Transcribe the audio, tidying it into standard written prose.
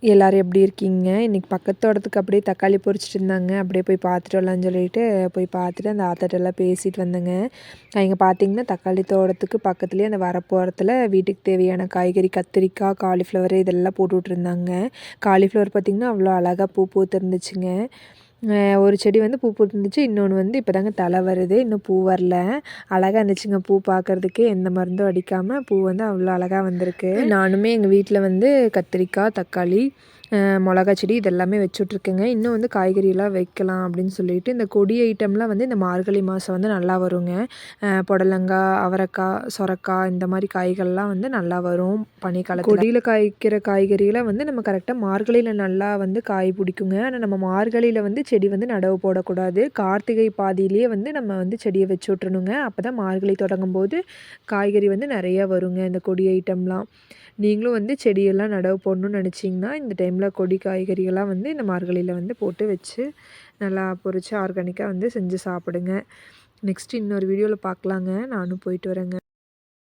எல்லோரும் எப்படி இருக்கீங்க? இன்றைக்கி பக்கத்து தோட்டத்துக்கு அப்படியே தக்காளி பறிச்சுட்டு இருந்தாங்க. அப்படியே போய் பார்த்துட்டு வரலான்னு சொல்லிட்டு போய் பார்த்துட்டு அந்த ஆத்தாட்டெல்லாம் பேசிட்டு வந்தேங்க. இங்கே பார்த்தீங்கன்னா தக்காளி தோட்டத்துக்கு பக்கத்துலேயே அந்த வரப்போரத்தில் வீட்டுக்கு தேவையான காய்கறி கத்திரிக்காய், காலிஃப்ளவர் இதெல்லாம் போட்டு விட்ருந்தாங்க. காலிஃப்ளவர் பார்த்திங்கன்னா அவ்வளோ அழகாக பூ பூத்துருந்துச்சுங்க. ஒரு செடி வந்து பூ பூத்துருந்துச்சு. இன்னொன்று வந்து இப்போ தாங்க தலை வருது. இன்னும் பூ வரல. அழகாக இருந்துச்சுங்க பூ பார்க்குறதுக்கே. எந்த மருந்தும் அடிக்காமல் பூ வந்து அவ்வளோ அழகாக வந்திருக்கு. நானுமே எங்கள் வீட்டில் வந்து கத்திரிக்காய், தக்காளி, மிளகா செடி இதெல்லாமே வச்சுட்ருக்கேங்க. இன்னும் வந்து காய்கறியெல்லாம் வைக்கலாம் அப்படின்னு சொல்லிட்டு இந்த கொடி ஐட்டம்லாம் வந்து இந்த மார்கழி மாதம் வந்து நல்லா வருங்க. புடலங்காய், அவரைக்காய், சொரக்காய் இந்த மாதிரி காய்கள்லாம் வந்து நல்லா வரும் பனிக்காலத்தில். கொடியில் காய்க்கிற காய்கறிகளை வந்து நம்ம கரெக்டாக மார்கழியில் நல்லா வந்து காய் பிடிக்குங்க. ஆனால் நம்ம மார்கழியில் வந்து செடி வந்து நடவு போடக்கூடாது. கார்த்திகை பாதியிலேயே வந்து நம்ம வந்து செடியை வச்சு விட்றணுங்க. அப்போ தான் மார்கழி தொடங்கும் போது காய்கறி வந்து நிறையா வருங்க இந்த கொடி ஐட்டம்லாம். நீங்களும் வந்து செடியெல்லாம் நடவு போடணும்னு நினச்சிங்கன்னா இந்த டைமில் கொடி காய்கறிகள்லாம் வந்து இந்த மார்கழியில் வந்து போட்டு வச்சு நல்லா பொரித்து ஆர்கானிக்காக வந்து செஞ்சு சாப்பிடுங்க. நெக்ஸ்ட்டு இன்னொரு வீடியோவில் பார்க்கலாங்க. நானும் போயிட்டு வரேங்க.